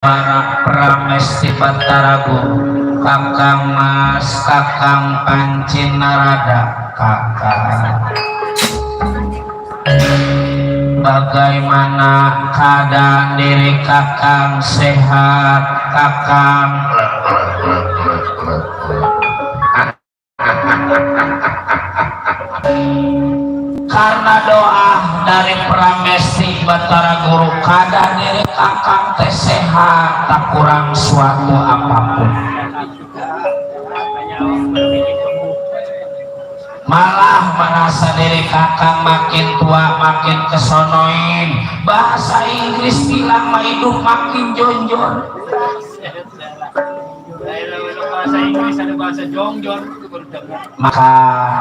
para pramesti Bataragu, Kakang Mas, Kakang Pancin Narada, Kakang. Bagaimana keadaan diri Kakang? Sehat Kakang? Karena doa dari Pramesti Batara Guru, keadaan diri Kakang teh sehat, tak kurang suatu apapun. Malah merasa diri Kakang makin tua makin kesonoin. Bahasa Inggris bilang mah hidup makin jonjol. Bahasa Inggris ada bahasa jongjon. Maka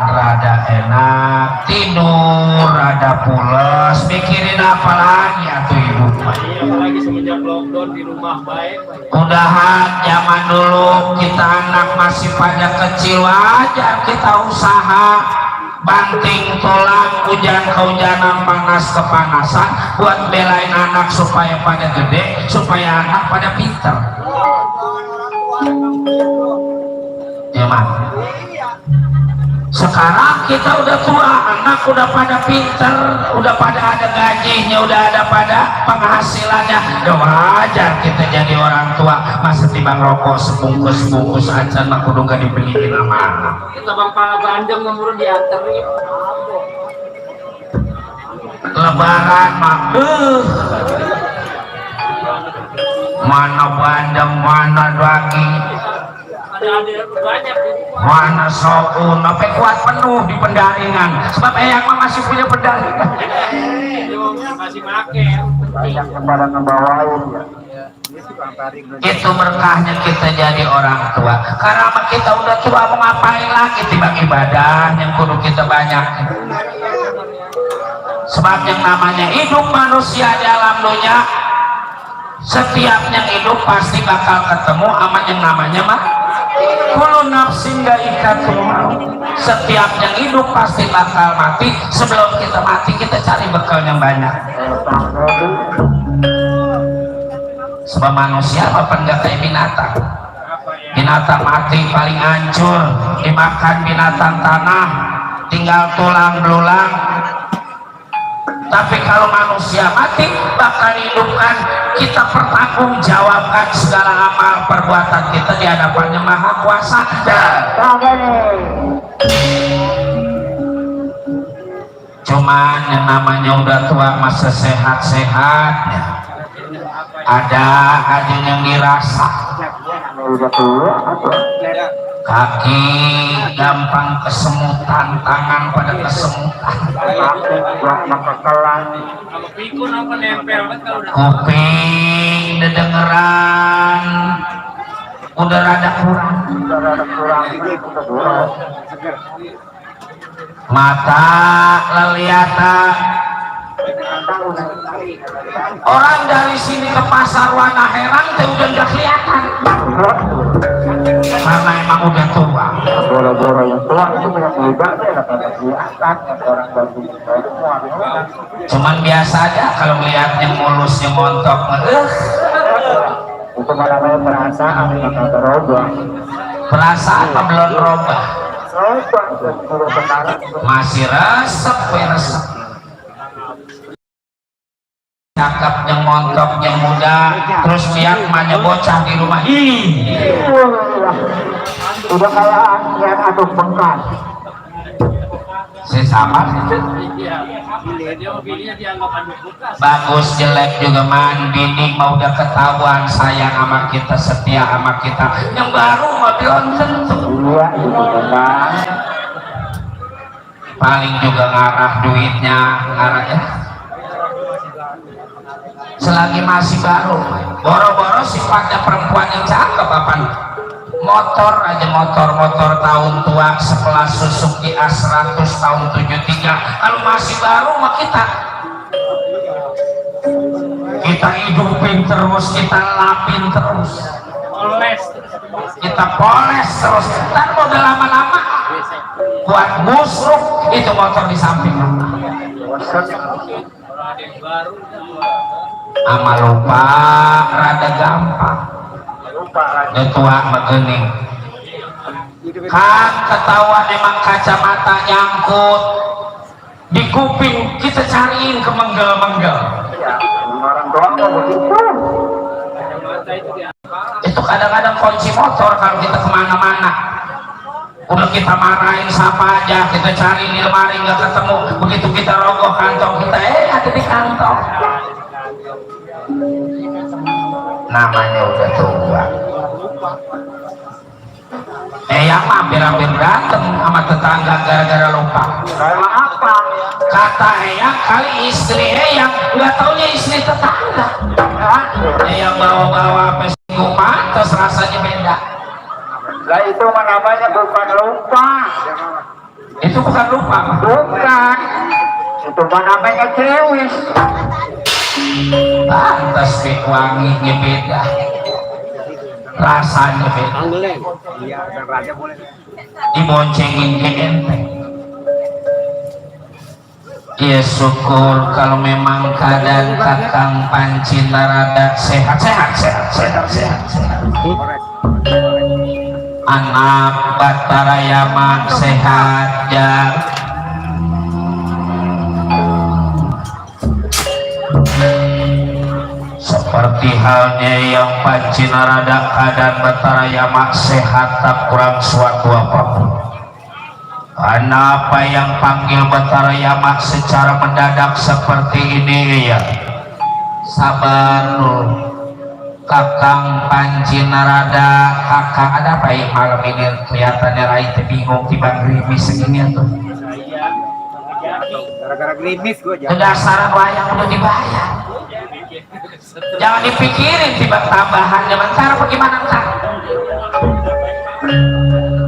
rada enak tidur, rada pules, mikirin apa lagi atuh hidup. Iya, apalagi semenjak lockdown di rumah baik. Udahan zaman dulu kita anak masih pada kecil, wajar kita usaha banting tulang, hujan kehujanan, panas kepanasan, buat belain anak supaya pada gede, supaya anak pada pinter. Emang sekarang kita udah tua, anak udah pada pinter, udah pada ada gajinya, udah ada pada penghasilannya. Udah wajar kita jadi orang tua. Masa timbang rokok sebungkus-bungkus aja mah kudu gak dibeliin sama anak. Kita bang pala bandeng nomor diantar nih. Lebaran mah mana bandeng, mana daging, Banyak mana soun, sampai kuat penuh di pendaringan. Sebab eyang mah masih punya pendaringan. masih make. Banyak yang pada ngebawain ya. Itu berkahnya kita jadi orang tua. Karena kita udah tua, mau ngapain lagi timbang ibadah yang kudu kita banyak. Sebab yang namanya hidup manusia di alam dunia, setiap yang hidup pasti bakal ketemu sama yang namanya mah kullu nafsin dha'iqatul maut. Setiap yang hidup pasti bakal mati. Sebelum kita mati kita cari bekal yang banyak. Sebab manusia apa enggak kayak binatang. Binatang mati paling hancur, dimakan binatang tanah, tinggal tulang belulang. Tapi kalau manusia mati bakal hidupkan, kita pertanggungjawabkan segala amal perbuatan kita di hadapannya Maha Kuasa. Cuman yang namanya udah tua masa sehat-sehat, ada aja yang dirasa. Kaki gampang kesemutan, tangan pada kesemutan, kuping dedengeran udah rada kurang, mata leliatan. Orang dari sini ke pasar Wana Herang teh udah nggak kelihatan karena emang udah tua. Boro-boro yang tua itu banyak muda nggak kelihatan. Cuman biasa aja kalau melihat yang mulus yang montok, itu namanya perasaan bakal berubah. Perasaan apa belum berubah? Masih resep, resep. Cakep yang montok yang muda, terus lihat emaknya bocah di rumah ini udah kayak yang aduh bengkak. Sama bagus jelek juga man, bini mau udah ketahuan sayang sama kita, setia sama kita. Yang baru mah belum tentu. Paling juga ngarah duitnya, ngarah ya. Selagi masih baru, boro-boro sifatnya perempuan yang cakep apa? Motor aja, motor tahun tua sekelas Suzuki A100 tahun 73. Kalau masih baru mah kita hidupin terus, kita lapin terus, kita poles terus. Dan udah lama-lama buat busuk itu motor di samping. ama lupa rada gampang tua megening kan ketahuan emang kacamata nyangkut di kuping kita cariin ke menggel-menggel orang tua kok begitu. itu kadang-kadang kunci motor kalau kita kemana-mana udah kita marahin siapa aja kita cari di lemari nggak ketemu begitu kita rogoh kantong kita ada di kantong namanya udah tua yang hampir-hampir berantem sama tetangga gara-gara lupa Karena apa? kata Eyang kali istri Eyang nggak taunya istri tetangga Eyang bawa-bawa apa singgung pantas rasanya beda. Lah itu mah namanya bukan lupa. Itu bukan lupa Bukan. Itu mah namanya cewek. pantas wanginya beda rasanya beda Iya, dan raja boleh. diboncengin ke enteng. Ya syukur kalau memang keadaan Kakang Panci Narada sehat. Anak Batara Yama sehat ya. Seperti halnya yang Panci Narada keadaan Batara Yama sehat tak kurang suatu apapun. Kenapa yang panggil Batara Yama secara mendadak seperti ini ya? Sabar dulu. Kakang Panci Narada, kakang ada apa ya malam ini kelihatannya Rai bingung tiba gerimis segini tuh. Gara-gara gerimis gue jangan. Kedasaran wayang udah dibayar. Jangan dipikirin tiba tambahannya bentar apa gimana ntar.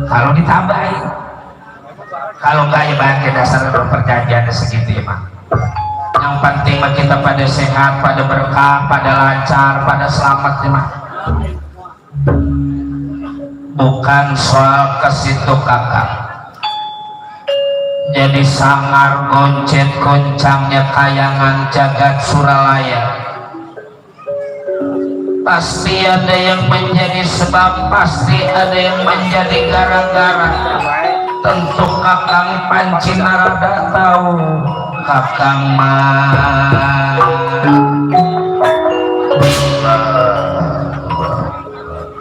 Kalau ditambahin, kalau enggak ya bang dasar perjanjian segitu ya bang. Yang penting mah kita pada sehat, pada berkah, pada lancar, pada selamat ya bang. Bukan soal ke situ kakak. Jadi sangar goncet goncangnya kayangan jagat Suralaya. Pasti ada yang menjadi sebab, pasti ada yang menjadi gara-gara. Tentu Kakang Panci Narada tahu Kakang mah.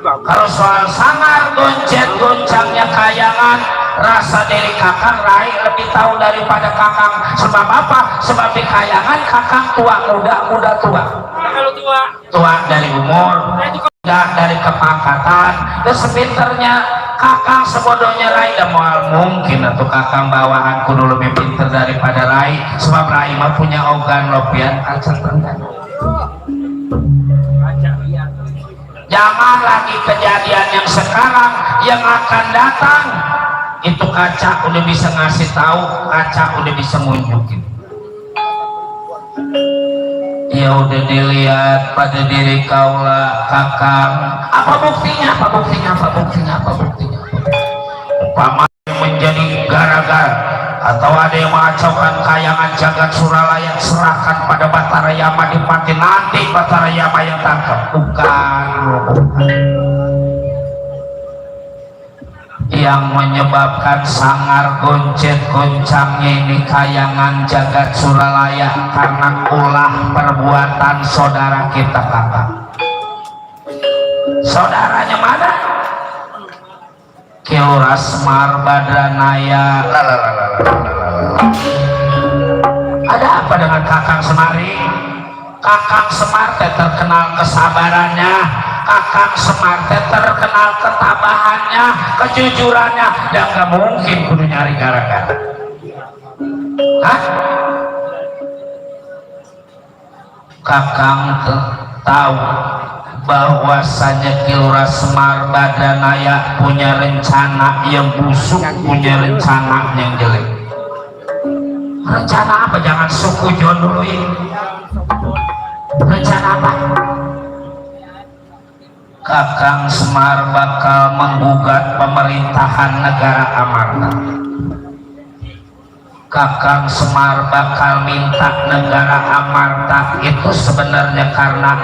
Kalau soal sangar goncet goncangnya kayangan, rasa dari Kakang Rai lebih tahu daripada Kakang. Sebab apa? Sebab di kayangan Kakang tua muda, muda tua. Kalau tua Tua dari umur, muda dari kepangkatan. Dan sepinternya Kakang sebodohnya Rai dan mual mungkin atau Kakang bawaan kudu lebih pinter daripada Rai. Sebab Rai mah punya organ lopian kaca tengah. Jangan lagi kejadian yang sekarang, yang akan datang. Itu kaca udah bisa ngasih tahu, kaca udah bisa nunjukin. Ya udah dilihat pada diri kaula Kakang. Apa buktinya? Apa buktinya? Apa buktinya? Apa buktinya? Umpama menjadi gara-gara atau ada yang mengacaukan kayangan jagat Suralaya, serahkan pada Batara Yama dipati, nanti Batara Yama yang tangkap. Bukan. Yang menyebabkan sangar goncet goncangnya ini kayangan jagat Suralaya karena ulah perbuatan saudara kita kakak. Saudaranya mana? Kiluras Semar Badranaya. Ada apa dengan Kakang Semari? Kakang Semar terkenal kesabarannya, Kakang Semar terkenal ketabahannya, kejujurannya, dan gak mungkin kudu nyari gara-gara. Hah? Kakang tahu bahwasanya Kiluras Semar Badranaya punya rencana yang busuk, punya rencana yang jelek. Rencana apa? Jangan sukujon dulu ini. Rencana apa? Kakang Semar bakal menggugat pemerintahan negara Amarta. Kakang Semar bakal minta negara amarta itu sebenarnya karena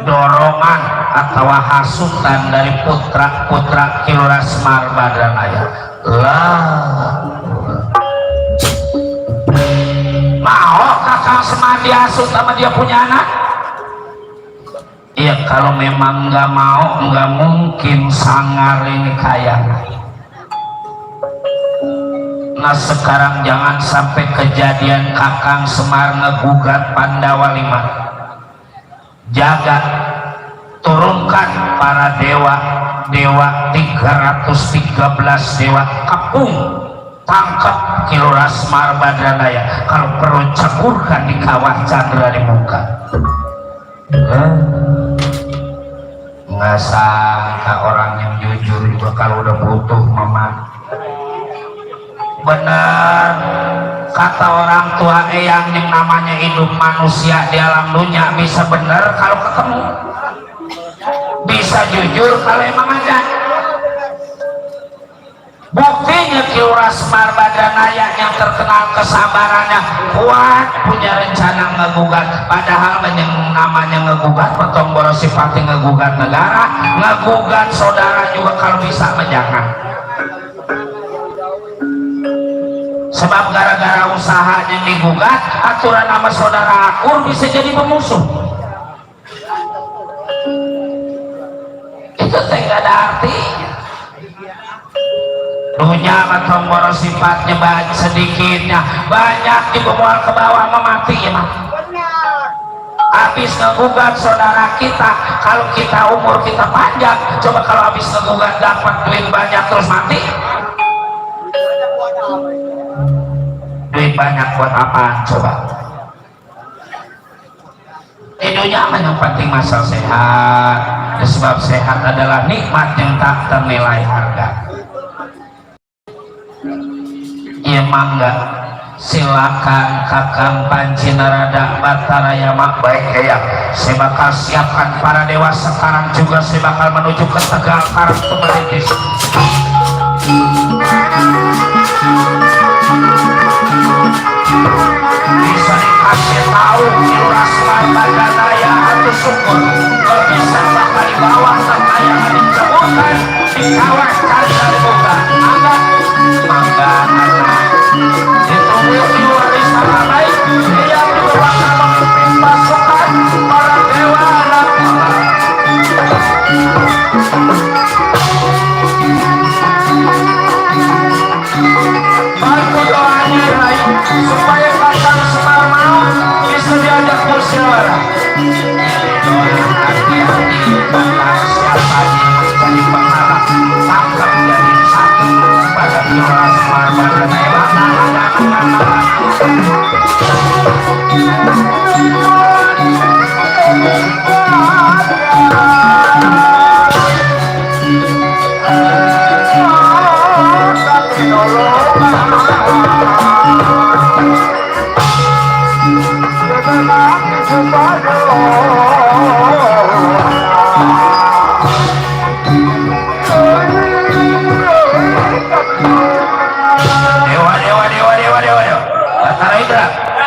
dorongan atau hasutan dari putra-putra Kilura Semar Badranaya. Lah mau Kakang Semar dihasut sama dia punya anak? Iya, kalau memang nggak mau nggak mungkin sangar ini kaya. Nah sekarang jangan sampai kejadian Kakang Semar ngegugat Pandawa 5. Jaga, turunkan para dewa 313 dewa kapung, tangkap Kilura Semar Badranaya, kalau perlu ceburkan di kawah Candra di muka. Nggak sangka orang yang jujur juga kalau udah butuh memang benar kata orang tua eyang yang namanya hidup manusia di alam dunia bisa benar kalau ketemu, bisa jujur kalau emang ada. Buktinya Kilura Semar Badranaya yang terkenal kesabarannya kuat, punya rencana ngegugat, padahal yang namanya ngegugat potong boros sifati ngegugat negara, ngegugat saudara juga kalau bisa menjangan. Sebab gara-gara usahanya digugat, aturan nama saudara akur bisa jadi pemusuh. Itu tidak ada artinya. Dunia matong boros sifatnya banyak, sedikitnya banyak dibawa ke bawah memati ya mah. Habis ngegugat saudara kita, kalau kita umur kita panjang, coba kalau habis ngegugat dapat duit banyak terus mati. Duit banyak buat apaan coba? Dunia yang penting masal sehat, sebab sehat adalah nikmat yang tak ternilai harga. Ya mangga, silakan Kakang Panji Narada Batara Mak baik ya. Saya bakal siapkan para dewa sekarang juga saya bakal menuju ke Tegal Karang Tumaritis. Bisa dikasih tahu Kilura Semar Badranaya atau syukur kalau bisa bakal dibawa serta yang diceburkan di kawah Candra di muka. Mangga anak ditunggu di warisan ramai yang juga bakal memimpin pasukan para dewa anak bantu doanya Rai supaya Kakang Semar mau bisa diajak musyawarah. Hati-hati bakal siapa yang menjadi penghalang tangkap jadi satu pada Kilura Semar Badranaya.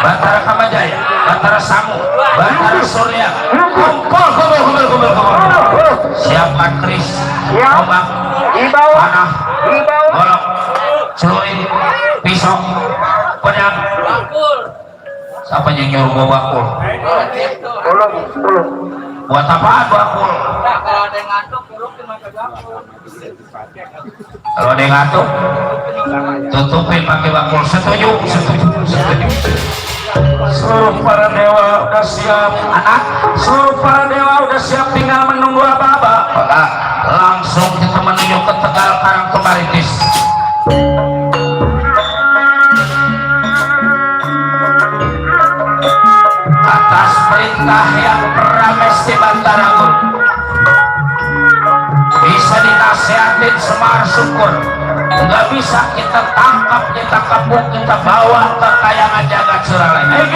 Batara Kamajaya, Batara Samu, Batara Surya, kumpul. Siapkan keris, tombak, panah, golok, celurit, pisau, pedang. Siapa yang nyuruh bawa bakul? Buat apaan bakul? Kalau ada yang ngantuk, turutin pakai bakul. Kalau ada yang ngantuk, tutupin pakai bakul. Setuju. Seluruh para dewa udah siap, anak. Seluruh para dewa udah siap, tinggal menunggu apa-apa. Langsung kita menuju ke Tegal Karang Tumaritis. Atas perintah yang Pramesti Bantaragun, bisa dinasehatin Semar syukur. Nggak bisa kita tangkap, kita kepung, kita bawa ke kayangan jagat Suralaya.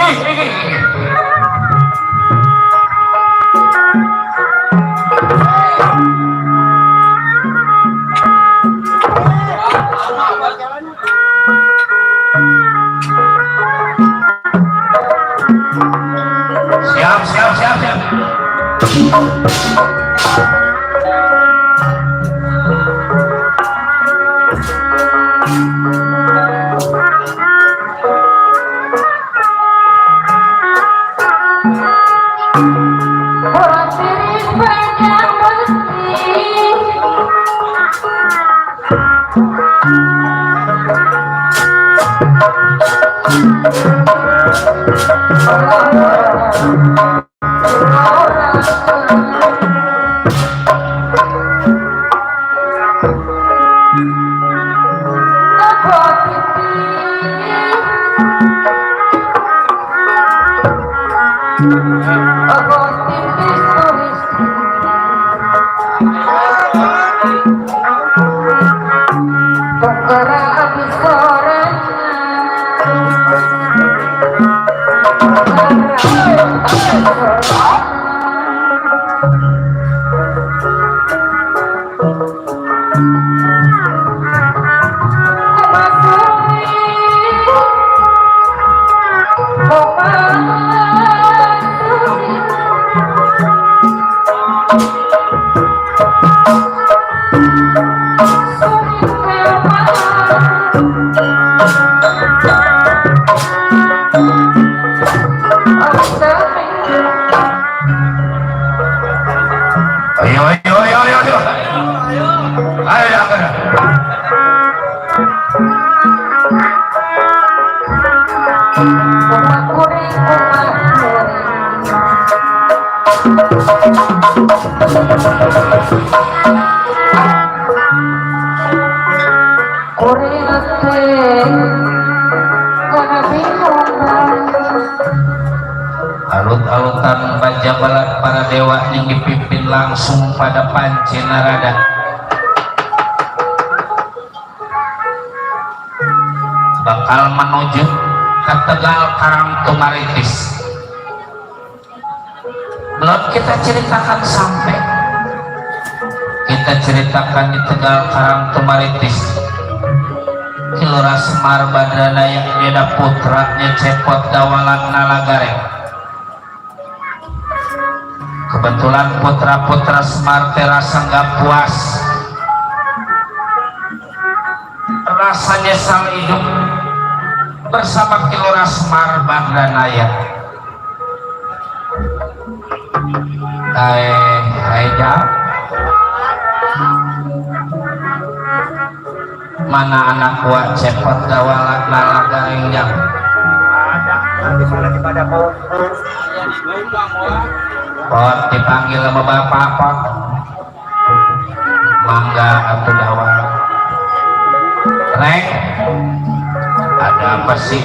Alut-alutan baja balat para dewa yang dipimpin langsung pada Panci Narada bakal menuju ke Tegal Karangtumaritis. Belum kita ceritakan sampai kita ceritakan di Tegal Karangtumaritis Kilora Semar Badranaya Deda putranya Cepot Dawalan Nalagareng. Kebetulan putra-putra Semar terasa nggak puas, rasanya sal hidup bersama Kilora Semar Badranaya. Aida, mana anak gua Cepot Dawalan Nalagarengnya? Nanti malah pada kumpul. Pot dipanggil sama bapak pot mangga atau dawal rek ada apa sih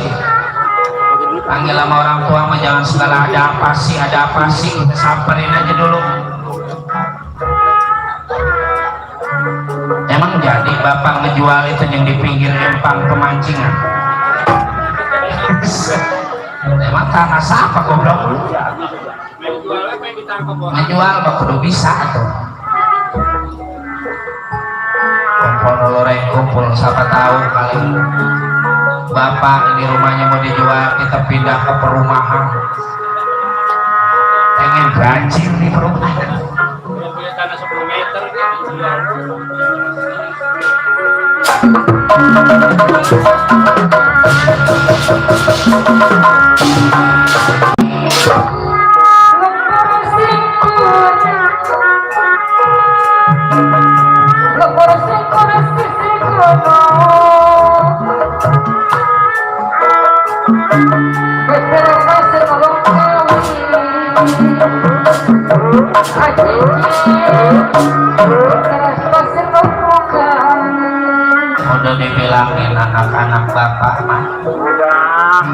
panggil sama orang tua mah jangan segala ada apa sih kita samperin aja dulu. Emang jadi bapak ngejual itu yang di pinggir empang pemancingan? Emang tanah siapa goblok? Ngejual mah kudu bisa tuh. Kumpul loreng kumpul, siapa tahu kali bapak ini rumahnya mau dijual, kita pindah ke perumahan. Pengen banjir di perumahan. Punya tanah 10 meter dijual. Udah dibilangin anak-anak bapak mah Udah,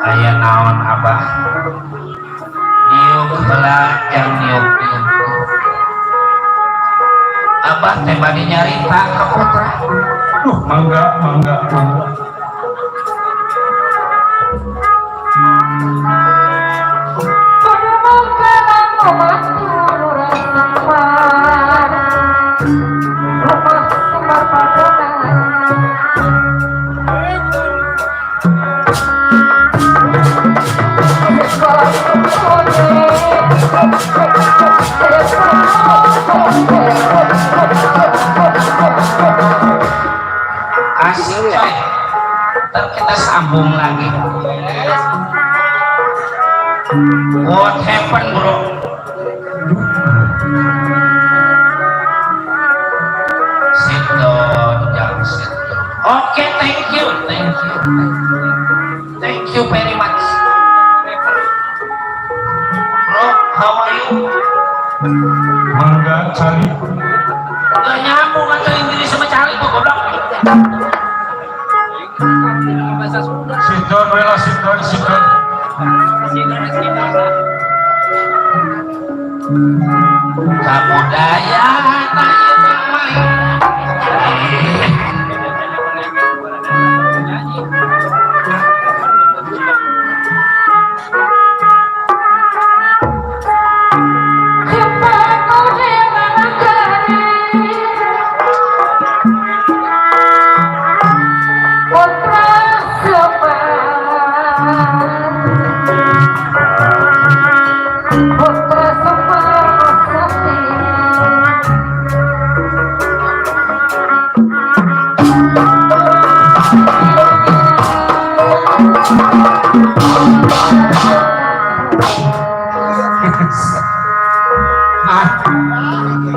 aya naon abah niuk belajar niuk abah teh badi nyarita ke putra. mangga. Sekolah asik coy. Ntar kita sambung lagi. What happened bro? Sit down, jangan sit down. Oke, thank you very much. Bro, how are you? Mangga cari Gak nyambung atau Inggris sama cari kok goblok. Bahasa Sunda. sidon wela sidon Kabudayaan ayo bermain.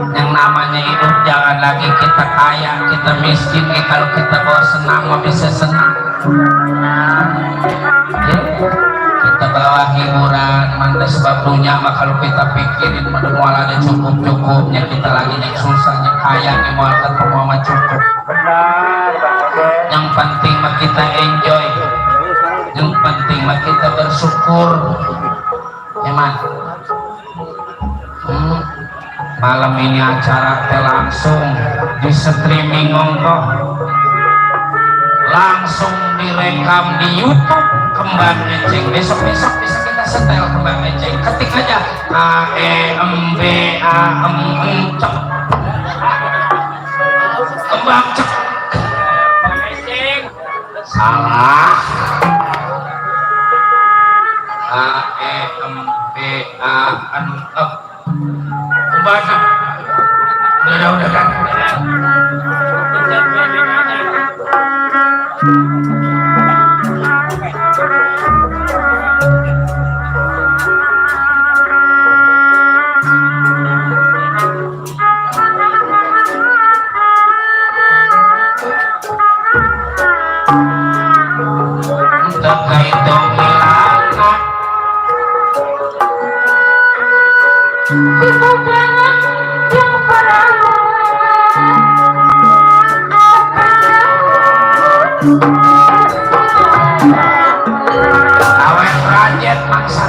Yang namanya hidup jangan lagi kita kaya, kita miskin. Kalau kita bawa senang mah bisa senang. Ya, kita bawa hiburan, mana sebabnya mah kalau kita pikirin mual ada cukup-cukupnya, kita lagi yang susahnya kaya nih mau ketemu mah cukup. Benar, Bang Ede. Yang penting mah kita enjoy, yang penting mah kita bersyukur. Emang malam ini acara langsung di streaming ongkoh, langsung direkam di YouTube Kembang Eceng. Besok-besok bisa kita setel Kembang Eceng, ketik aja cek Kembang cek. Salah. Bahasa udah kan. Terkait dong hilangan awet rajet maksa.